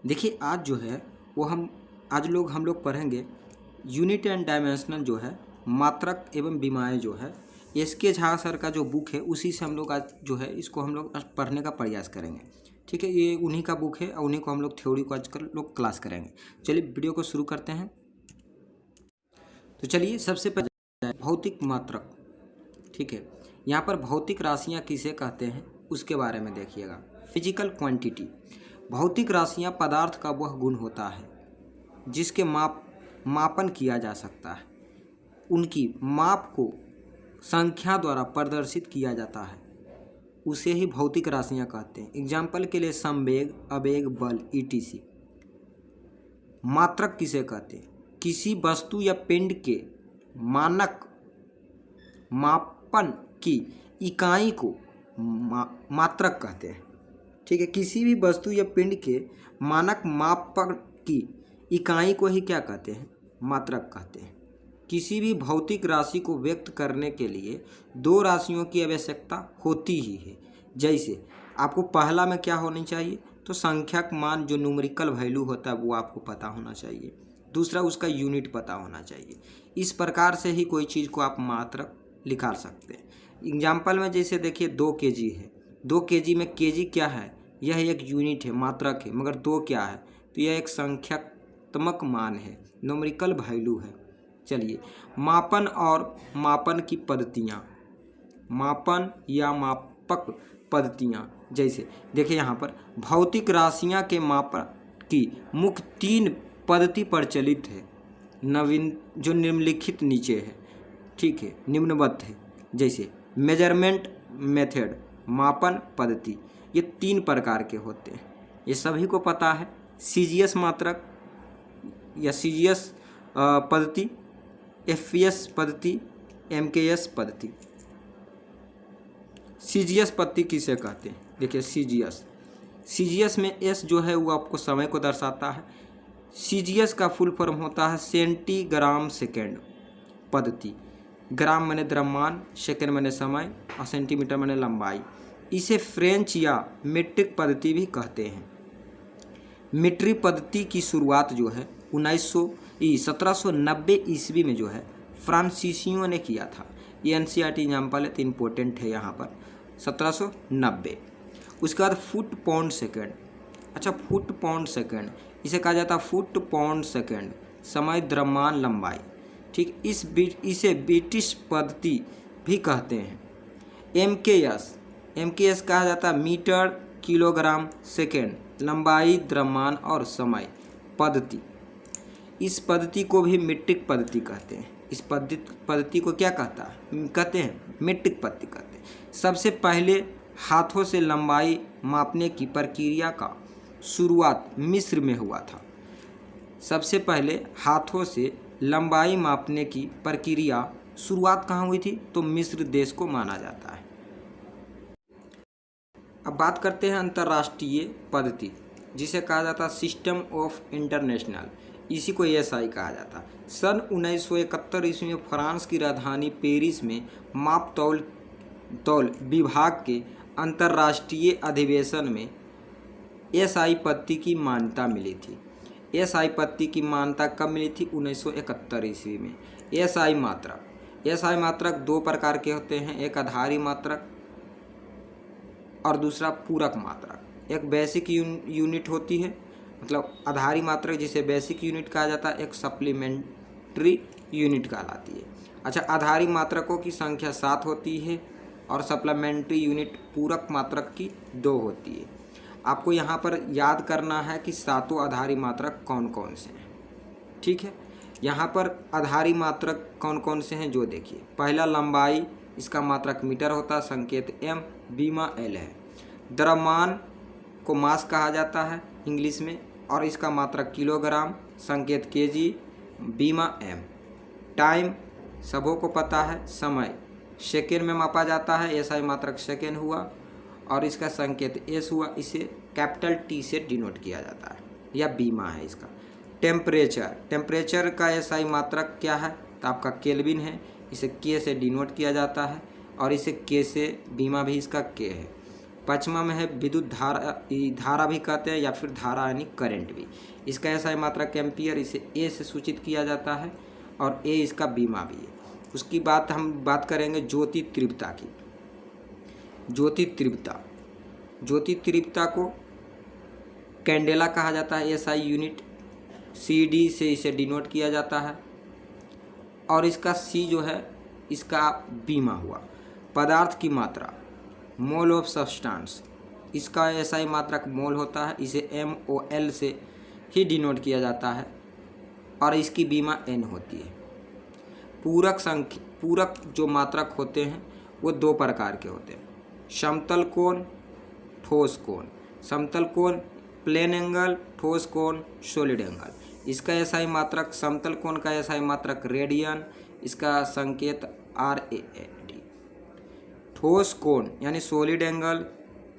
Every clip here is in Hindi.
देखिए आज जो है वो हम लोग पढ़ेंगे यूनिट एंड डायमेंशनल जो है मात्रक एवं विमाएँ जो है एस.के. झा सर का जो बुक है उसी से हम लोग आज जो है इसको हम लोग आज पढ़ने का प्रयास करेंगे। ठीक है, ये उन्हीं का बुक है और उन्हीं को हम लोग थ्योरी को आजकल लोग क्लास करेंगे। चलिए वीडियो को शुरू करते हैं। तो चलिए सबसे पहले भौतिक मात्रक। ठीक है, यहाँ पर भौतिक राशियाँ किसे कहते हैं उसके बारे में देखिएगा। फिजिकल क्वांटिटी, भौतिक राशियाँ पदार्थ का वह गुण होता है जिसके मापन किया जा सकता है, उनकी माप को संख्या द्वारा प्रदर्शित किया जाता है, उसे ही भौतिक राशियाँ कहते हैं। एग्जाम्पल के लिए संवेग, आवेग, बल etc। मात्रक किसे कहते हैं? किसी वस्तु या पिंड के मानक मापन की इकाई को मात्रक कहते हैं। ठीक है, किसी भी वस्तु या पिंड के मानक मापन की इकाई को ही क्या कहते हैं? मात्रक कहते हैं। किसी भी भौतिक राशि को व्यक्त करने के लिए दो राशियों की आवश्यकता होती ही है। जैसे आपको पहला में क्या होनी चाहिए? तो संख्यक मान जो न्यूमेरिकल वैल्यू होता है वो आपको पता होना चाहिए। दूसरा उसका यूनिट पता होना चाहिए। इस प्रकार से ही कोई चीज़ को आप मात्रक निकाल सकते हैं। एग्जाम्पल में जैसे देखिए 2 kg है। 2 kg में kg क्या है? यह एक यूनिट है, मात्रक है। मगर 2 क्या है? तो यह एक संख्यात्मक मान है, न्यूमेरिकल वैल्यू है। चलिए मापन और मापन की पद्धतियाँ, मापन या मापक पद्धतियाँ। जैसे देखिए यहाँ पर भौतिक राशियाँ के मापन की मुख्य 3 पद्धति प्रचलित है, जो निम्नलिखित नीचे है। ठीक है, निम्नवत है। जैसे मेजरमेंट मेथड, मापन पद्धति, ये 3 प्रकार के होते हैं, ये सभी को पता है। सीजीएस मात्रक या सीजीएस पद्धति, एफपीएस पद्धति, एमकेएस पद्धति। सीजीएस पद्धति किसे कहते हैं? देखिए सीजीएस में एस जो है वो आपको समय को दर्शाता है। सीजीएस का फुल फॉर्म होता है सेंटीग्राम सेकेंड पद्धति। ग्राम माने द्रव्यमान, सेकेंड माने समय और सेंटीमीटर माने लंबाई। इसे फ्रेंच या मीट्रिक पद्धति भी कहते हैं। मीट्रिक पद्धति की शुरुआत जो है 1790 ईस्वी में जो है फ्रांसीसियों ने किया था। ये एनसीईआरटी एग्जाम्पल है तो इम्पोर्टेंट है यहाँ पर। 1790। उसके बाद फुट पाउंड सेकेंड। अच्छा, फुट पाउंड सेकेंड इसे कहा जाता है फुट पाउंड सेकेंड, समय, द्रव्यमान, लंबाई। ठीक, इसे ब्रिटिश पद्धति भी कहते हैं। एमकेएस कहा जाता है मीटर किलोग्राम सेकेंड, लंबाई, द्रव्यमान और समय पद्धति। इस पद्धति को भी मीट्रिक पद्धति कहते हैं। इस पद्धति को क्या कहते हैं? मीट्रिक पद्धति कहते हैं। सबसे पहले हाथों से लंबाई मापने की प्रक्रिया का शुरुआत मिस्र में हुआ था। सबसे पहले हाथों से लंबाई मापने की प्रक्रिया शुरुआत कहाँ हुई थी? तो मिस्र देश को माना जाता है। अब बात करते हैं अंतर्राष्ट्रीय पद्धति, जिसे कहा जाता है सिस्टम ऑफ इंटरनेशनल। इसी को एएसआई कहा जाता है। सन 1971 ईस्वी में फ्रांस की राजधानी पेरिस में माप तौल विभाग के अंतर्राष्ट्रीय अधिवेशन में एएसआई पद्धति की मान्यता मिली थी। एएसआई पद्धति की मान्यता कब मिली थी? 1971 ईस्वी में। एएसआई मात्रक 2 प्रकार के होते हैं, एक आधारी मात्रक और दूसरा पूरक मात्रक। एक बेसिक यूनिट होती है, मतलब आधारी मात्रक जिसे बेसिक यूनिट कहा जाता है, एक सप्लीमेंट्री यूनिट कहलाती है। अच्छा, आधारी मात्रकों की संख्या 7 होती है और सप्लीमेंट्री यूनिट पूरक मात्रक की 2 होती है। आपको यहाँ पर याद करना है कि 7 आधारी मात्रक कौन कौन से हैं। ठीक है, यहाँ पर आधारी मात्रक कौन कौन से हैं जो देखिए। पहला लंबाई, इसका मात्रक मीटर होता है, संकेत m, बीमा l है। द्रव्यमान को मास कहा जाता है इंग्लिश में और इसका मात्रक किलोग्राम, संकेत kg, बीमा m। टाइम सबों को पता है, समय सेकेंड में मापा जाता है, एसआई मात्रक सेकेंड हुआ और इसका संकेत s हुआ। इसे कैपिटल T से डिनोट किया जाता है या बीमा है इसका। टेम्परेचर का एसआई मात्रक क्या है? तो आपका केल्विन है, इसे K से डिनोट किया जाता है और इसे K से बीमा भी इसका K है। पाँचवा में है विद्युत धारा भी कहते हैं या फिर धारा यानी करंट भी। इसका एसआई मात्रक एम्पियर, इसे ए से सूचित किया जाता है और ए इसका बीमा भी है। उसकी हम बात करेंगे ज्योति तीव्रता की। ज्योति तीव्रता को कैंडेला कहा जाता है, एसआई यूनिट CD से इसे डिनोट किया जाता है और इसका C जो है इसका बीमा हुआ। पदार्थ की मात्रा, मोल ऑफ सब्सटेंस, इसका एसआई मात्रक मोल होता है, इसे MOL से ही डिनोट किया जाता है और इसकी बीमा N होती है। पूरक जो मात्रक होते हैं वो दो प्रकार के होते हैं, समतल कोण, ठोस कोण। समतल कोण प्लेन एंगल, ठोस कोण सॉलिड एंगल। इसका एसआई मात्रक, समतल कोण का एसआई मात्रक रेडियन, इसका संकेत RAD। ठोस कोण यानी सॉलिड एंगल,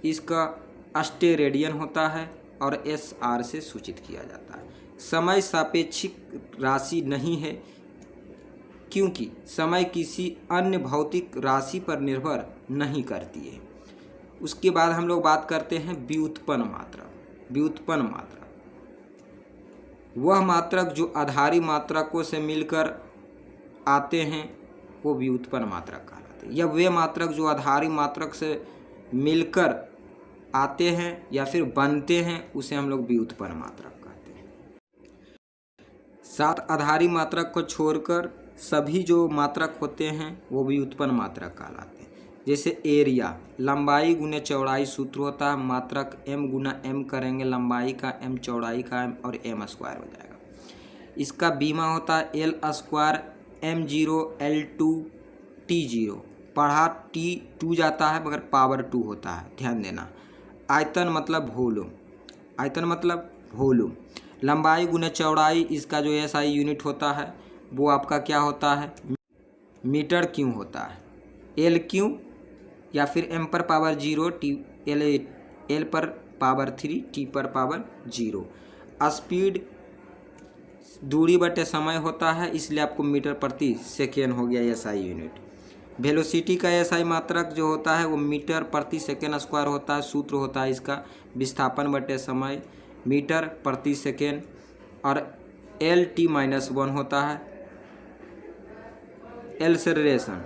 इसका स्टेरेडियन होता है और SR से सूचित किया जाता है। समय सापेक्षिक राशि नहीं है क्योंकि समय किसी अन्य भौतिक राशि पर निर्भर नहीं करती है। उसके बाद हम लोग बात करते हैं व्युत्पन्न मात्रक। व्युत्पन्न मात्रक वह मात्रक जो आधारी मात्रकों से मिलकर आते हैं वो व्युत्पन्न मात्रक कहलाते हैं, या वे मात्रक जो आधारी मात्रक से मिलकर आते हैं या फिर बनते हैं उसे हम लोग व्युत्पन्न मात्रक कहते हैं। 7 आधारी मात्रक को छोड़कर सभी जो मात्रक होते हैं वो व्युत्पन्न मात्रक कहलाते हैं। जैसे एरिया, लंबाई गुने चौड़ाई सूत्र होता है, मात्रक M गुना M करेंगे, लंबाई का M चौड़ाई का M और M स्क्वायर हो जाएगा। इसका बीमा होता है L square M0 L2 T0, पढ़ा T2 जाता है मगर पावर 2 होता है, ध्यान देना। आयतन मतलब वॉल्यूम। लंबाई गुने चौड़ाई, इसका जो SI यूनिट होता है वो आपका क्या होता है, मीटर क्यों होता है, L क्यों या फिर M पर पावर 0 L पर पावर 3 T पर पावर 0। स्पीड दूरी बटे समय होता है, इसलिए आपको मीटर प्रति सेकेंड हो गया SI यूनिट। वेलोसिटी का SI मात्रक जो होता है वो मीटर प्रति सेकेंड स्क्वायर होता है, सूत्र होता है इसका विस्थापन बटे समय मीटर प्रति सेकेंड, और LT-1 होता है। एक्सेलरेशन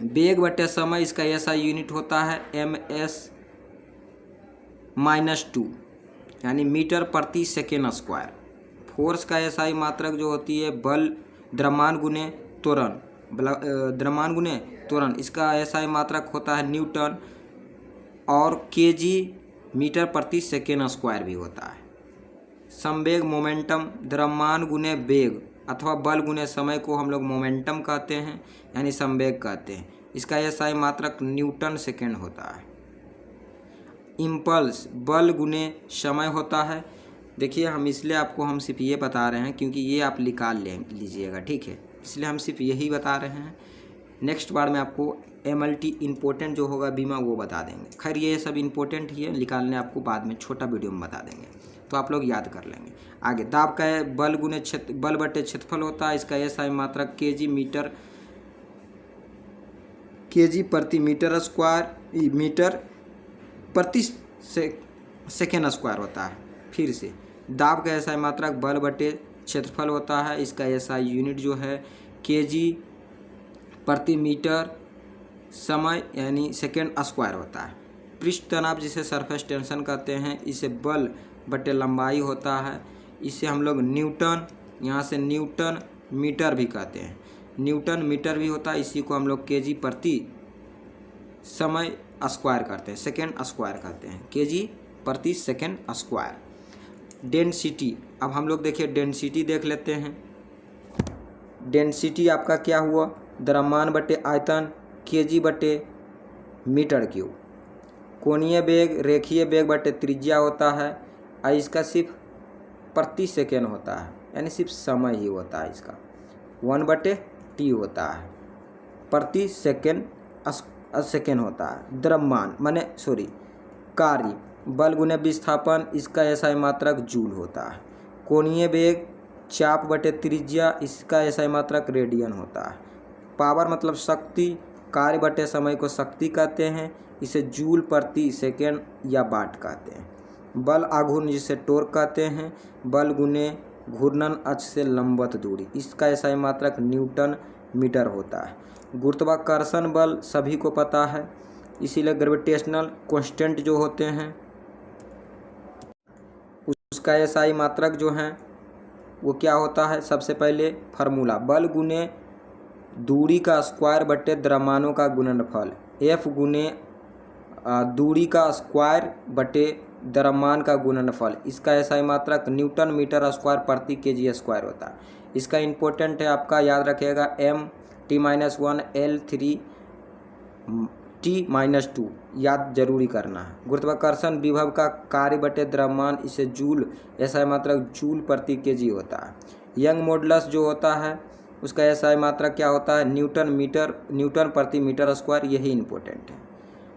वेग बटे समय, इसका SI यूनिट होता है ms-2 यानी मीटर प्रति सेकेंड स्क्वायर। फोर्स का SI मात्रक जो होती है बल द्रव्यमान गुने त्वरण, इसका SI मात्रक होता है न्यूटन, और kg मीटर प्रति सेकेंड स्क्वायर भी होता है। संवेग मोमेंटम, द्रव्यमान गुने वेग अथवा बल गुने समय को हम लोग मोमेंटम कहते हैं यानी संवेग कहते हैं, इसका SI मात्रक न्यूटन सेकेंड होता है। इम्पल्स बल गुने समय होता है। देखिए हम सिर्फ ये बता रहे हैं क्योंकि ये आप निकाल लीजिएगा, ठीक है, इसलिए हम सिर्फ यही बता रहे हैं। नेक्स्ट बार में आपको MLT इम्पोर्टेंट जो होगा बीमा वो बता देंगे। खैर ये सब इम्पोर्टेंट ही है, निकालने आपको बाद में छोटा वीडियो में बता देंगे, तो आप लोग याद कर लेंगे। आगे दाब का बल बटे क्षेत्रफल होता है, इसका SI मात्रक kg प्रति मीटर स्क्वायर, मीटर प्रति सेकेंड स्क्वायर होता है। फिर से दाब का SI मात्रक बल बटे क्षेत्रफल होता है, इसका SI यूनिट जो है kg प्रति मीटर समय यानी सेकेंड स्क्वायर होता है। पृष्ठ तनाव जिसे सरफेस टेंशन कहते हैं, इसे बल बटे लंबाई होता है, इसे हम लोग न्यूटन, यहाँ से न्यूटन मीटर भी कहते हैं, न्यूटन मीटर भी होता है, इसी को हम लोग kg प्रति समय स्क्वायर करते हैं, सेकेंड स्क्वायर कहते हैं, kg प्रति सेकेंड स्क्वायर। डेंसिटी, अब हम लोग देखिए डेंसिटी देख लेते हैं। डेंसिटी आपका क्या हुआ, द्रव्यमान बटे आयतन kg बटे मीटर क्यूब। कोणीय वेग रेखीय वेग बटे त्रिज्या होता है, और इसका सिर्फ प्रति सेकेंड होता है यानी सिर्फ समय ही होता है, इसका 1/t होता है, प्रति सेकेंड सेकेंड होता है। द्रव्यमान कार्य बल गुने विस्थापन, इसका SI मात्रक जूल होता है। कोणीय वेग चाप बटे त्रिज्या, इसका SI मात्रक रेडियन होता है। पावर मतलब शक्ति, कार्य बटे समय को शक्ति कहते हैं, इसे जूल प्रति सेकेंड या वाट कहते हैं। बल आघूर्ण जिसे टोर्क कहते हैं, बल गुने घूर्णन अक्ष से लंबवत दूरी, इसका एसआई मात्रक न्यूटन मीटर होता है। गुरुत्वाकर्षण बल सभी को पता है, इसीलिए ग्रेविटेशनल कांस्टेंट जो होते हैं उसका एसआई मात्रक जो है वो क्या होता है। सबसे पहले फार्मूला, बल गुने दूरी का स्क्वायर बटे द्रव्यमानों का गुणनफल, एफ गुने दूरी का स्क्वायर बटे द्रव्यमान का गुणनफल, इसका एसआई मात्रक न्यूटन मीटर स्क्वायर प्रति केजी स्क्वायर होता है। इसका इम्पोर्टेंट है, आपका याद रखिएगा, m(t-1) L3 t-2 याद जरूरी करना है। गुरुत्वाकर्षण विभव का कार्य बटे द्रव्यमान, इसे जूल, एसआई मात्रक जूल प्रति केजी होता है। यंग मॉडुलस जो होता है उसका एसआई मात्रक क्या होता है, न्यूटन प्रति मीटर स्क्वायर, यही इम्पोर्टेंट है।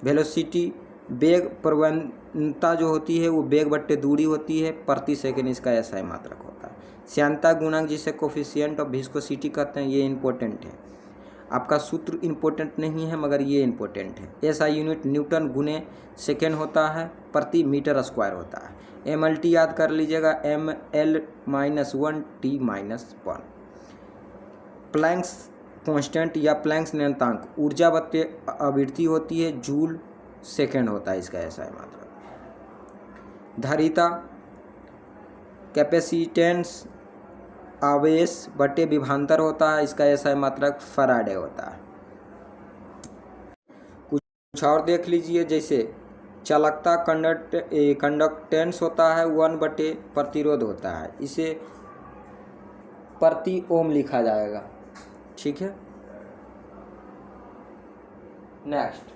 वेलोसिटी वेग प्रवणता जो होती है वो वेग बट्टे दूरी होती है प्रति सेकेंड, इसका एसआई मात्रक होता है। श्यानता गुणांक जिसे कोफिशिएंट ऑफ विस्कोसिटी कहते हैं, ये इम्पोर्टेंट है। आपका सूत्र इम्पोर्टेंट नहीं है मगर ये इम्पोर्टेंट है। एसआई यूनिट न्यूटन गुने सेकेंड होता है प्रति मीटर स्क्वायर होता है। एमएलटी याद कर लीजिएगा, ml-1 t-1। प्लैंक्स कांस्टेंट या प्लैंक्स नियतांक ऊर्जा बट्टे आवृत्ति होती है, जूल सेकेंड होता है इसका एसआई मात्रक। धारिता कैपेसिटेंस आवेश बटे विभवांतर होता है, इसका एसआई मात्रक फैराडे होता है। कुछ और देख लीजिए, जैसे चालकता कंडक्टेंस होता है 1 बटे प्रतिरोध होता है, इसे प्रति ओम लिखा जाएगा, ठीक है। नेक्स्ट,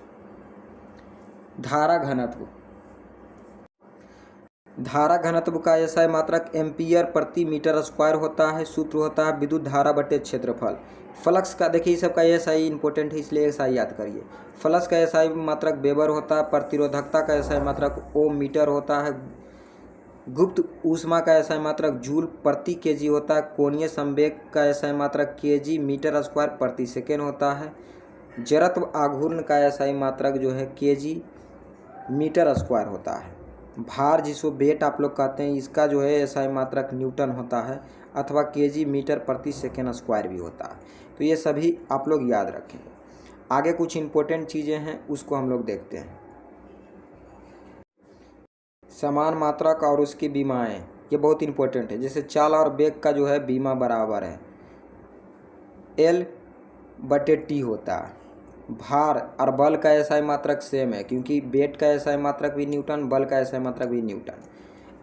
धारा घनत्व। धारा घनत्व का एसआई मात्रक एम्पियर प्रति मीटर स्क्वायर होता है। सूत्र होता है विद्युत धारा बटे क्षेत्रफल। फ्लक्स का देखिए, सबका एसआई इंपॉर्टेंट है इसलिए एसआई याद करिए। फ्लक्स का एसआई मात्रक वेबर होता है। प्रतिरोधकता का एसआई मात्रक ओम मीटर होता है। गुप्त ऊष्मा का एसआई मात्रक जूल प्रति केजी होता है। कोणीय संवेग का एसआई मात्रक केजी मीटर स्क्वायर प्रति सेकेंड होता है। जड़त्व आघूर्ण का एसआई मात्रक जो है केजी मीटर स्क्वायर होता है। भार जिसको वेट आप लोग कहते हैं, इसका जो है एसआई मात्रक न्यूटन होता है अथवा केजी मीटर प्रति सेकेंड स्क्वायर भी होता है। तो ये सभी आप लोग याद रखेंगे। आगे कुछ इंपॉर्टेंट चीज़ें हैं उसको हम लोग देखते हैं। समान मात्रक और उसकी बीमाएँ, ये बहुत इंपॉर्टेंट है। जैसे चाल और वेग का जो है बीमा बराबर है, L/T होता है। भार और बल का एसआई मात्रक सेम है, क्योंकि वेट का एसआई मात्रक भी न्यूटन, बल का एसआई मात्रक भी न्यूटन।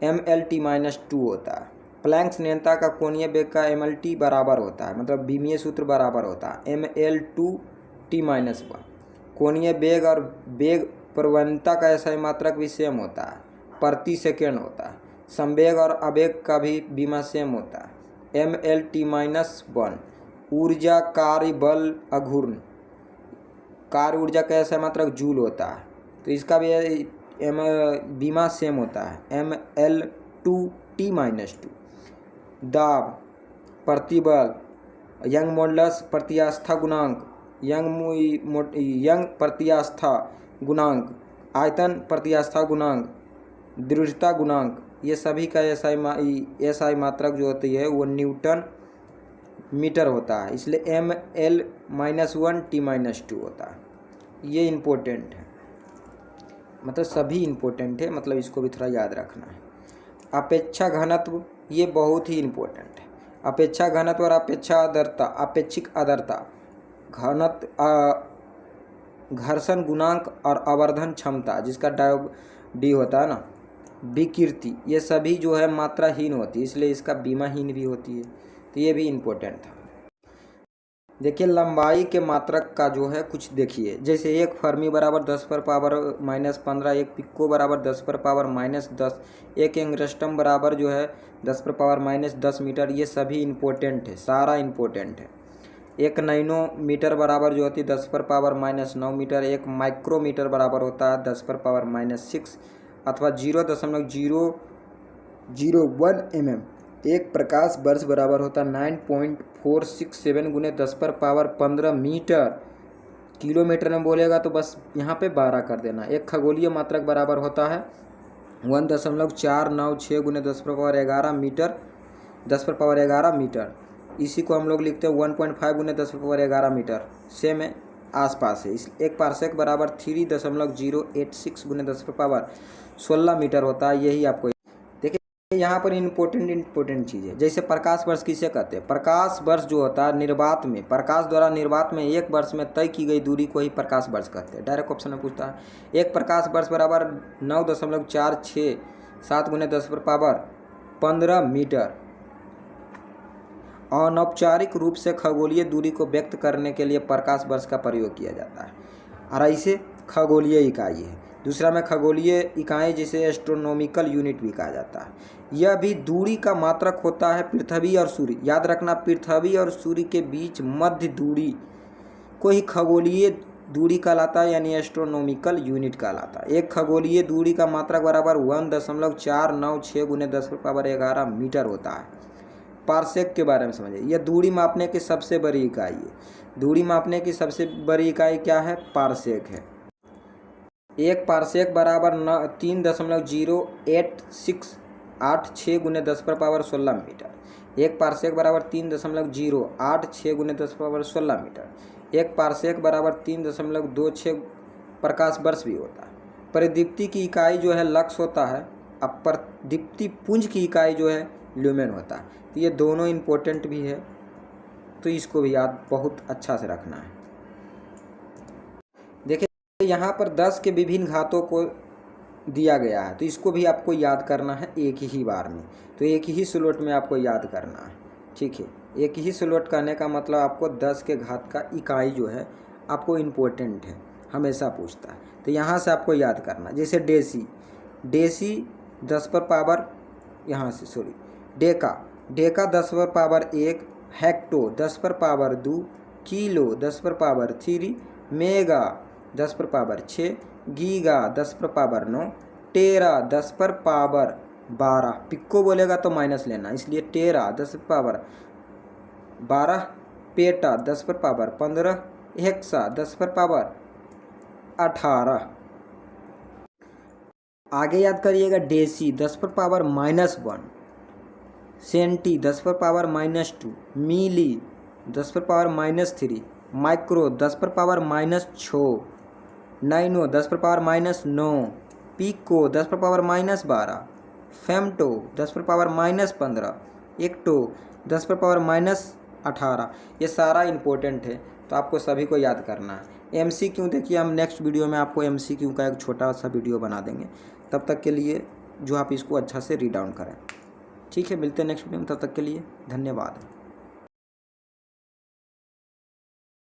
mL/T-2 होता है। प्लैंक्स नियंता का कोणीय वेग का mL/T बराबर होता है, मतलब बीमीय सूत्र बराबर होता है mL/T-1। कोणीय वेग और वेग प्रवणता का एसआई मात्रक भी सेम होता है, प्रति सेकेंड होता है। संवेग और आवेग का भी बीमा सेम होता है, mL/T-1। ऊर्जा कार्य बल आघूर्ण, कार्य ऊर्जा का एसआई मात्रक जूल होता है, तो इसका भी बीमा सेम होता है, mL/T-2। दाब, प्रतिबल, यंग मॉडुलस, प्रत्यास्था गुणांक, यंग प्रत्यास्था गुणांक, आयतन प्रत्यास्था गुणांक, दृढ़ता गुणांक, ये सभी का एसआई मात्रक जो होती है वो न्यूटन मीटर होता है, इसलिए mL-1 T-2 होता है। ये इम्पोर्टेंट है, मतलब सभी इम्पोर्टेंट है, मतलब इसको भी थोड़ा याद रखना है। अपेक्षा घनत्व, ये बहुत ही इम्पोर्टेंट है। अपेक्षा घनत्व और अपेक्षा आर्द्रता, अपेक्षिक आर्द्रता, घर्षण गुणांक और आवर्धन क्षमता, जिसका डी होता है ना, विकृति, ये सभी जो है मात्राहीन होती है, इसलिए इसका बीमाहीन भी होती है, तो ये भी इम्पोर्टेंट था। देखिए लंबाई के मात्रक का जो है कुछ देखिए, जैसे एक फर्मी बराबर 10⁻⁻15, एक पिको बराबर 10⁻⁻10, एक एंगस्ट्रम बराबर जो है 10⁻⁻10 मीटर, ये सभी इम्पोर्टेंट है, सारा इम्पोर्टेंट है। एक नैनोमीटर बराबर जो होती है 10⁻⁹ मीटर। एक माइक्रोमीटर बराबर होता है 10⁻�6 अथवा 0.001 mm। एक प्रकाश वर्ष बराबर होता है 9.467 × 10⁻15 मीटर। किलोमीटर में बोलेगा तो बस यहाँ पे 12 कर देना। एक खगोलीय मात्रक बराबर होता है 1.496 गुने 10⁻11 मीटर 10⁻11 मीटर। इसी को हम लोग लिखते हैं 1.5 गुने 10⁻11 मीटर। सेम है, आसपास है। इस एक पार्सेक बराबर 3.086 गुने 10⁻16 मीटर होता है। यही आपको देखिए यहाँ पर इम्पोर्टेंट चीज़ है। जैसे प्रकाश वर्ष किसे कहते हैं? प्रकाश वर्ष जो होता है निर्वात में, प्रकाश द्वारा निर्वात में एक वर्ष में तय की गई दूरी को ही प्रकाश वर्ष कहते हैं। डायरेक्ट ऑप्शन में पूछता है। एक प्रकाश वर्ष बराबर 9.467 गुने 10⁻15 मीटर। अनौपचारिक रूप से खगोलीय दूरी को व्यक्त करने के लिए प्रकाश वर्ष का प्रयोग किया जाता है। और इसे खगोलीय इकाई है। दूसरा में खगोलीय इकाई जिसे एस्ट्रोनॉमिकल यूनिट भी कहा जाता है। यह भी दूरी का मात्रक होता है पृथ्वी और सूर्य। याद रखना, पृथ्वी और सूर्य के बीच मध्य दूरी को ही खगोलीय दूरी कहलाता है, यानी एस्ट्रोनॉमिकल यूनिट कहलाता है। एक खगोलीय दूरी का मात्रक बराबर 1.496 गुने 10⁻11 मीटर होता है। पार्सेक के बारे में समझिए। यह दूरी मापने की सबसे बड़ी इकाई है। दूरी मापने की सबसे बड़ी इकाई क्या है? पार्सेक है। एक पार्सेक बराबर 3.0886 गुने 10⁻16 मीटर। एक पार्सेक बराबर 3.086 गुने 10⁻16 मीटर। एक पार्सेक बराबर 3.26 प्रकाश वर्ष भी होता है। परिदीप्ति की इकाई जो है लक्स होता है। अब प्रदीप्ति पुंज की इकाई जो है ल्यूमेन होता है। तो ये दोनों इम्पोर्टेंट भी है, तो इसको भी याद बहुत अच्छा से रखना है। देखिए यहाँ पर 10 के विभिन्न घातों को दिया गया है, तो इसको भी आपको याद करना है एक ही बार में। तो एक ही स्लॉट में आपको याद करना है, ठीक है। एक ही स्लॉट करने का मतलब आपको 10 के घात का इकाई जो है आपको इम्पोर्टेंट है, हमेशा पूछता है। तो यहाँ से आपको याद करना। जैसे डेसी 10 यहाँ से Deka 10⁻1, hecto 10⁻2, kilo 10⁻3, mega 10⁻6, giga 10⁻9, टेरा 10⁻12। पिक्को बोलेगा तो माइनस लेना, इसलिए टेरा 10⁻12, पेटा 10⁻15, हेक्सा 10⁻18। आगे याद करिएगा। Deci 10⁻−1, centi 10⁻−2, milli 10⁻−3, micro 10⁻−6, nano 10⁻−9, pico 10⁻−12, femto 10⁻−15, atto 10⁻−18। ये सारा इम्पोर्टेंट है, तो आपको सभी को याद करना है। MCQ देखिए, हम नेक्स्ट वीडियो में आपको MCQ का एक छोटा सा वीडियो बना देंगे। तब तक के लिए जो आप इसको अच्छा से रीड डाउन करें, ठीक है। मिलते हैं नेक्स्ट वीडियो में, तब तक के लिए धन्यवाद।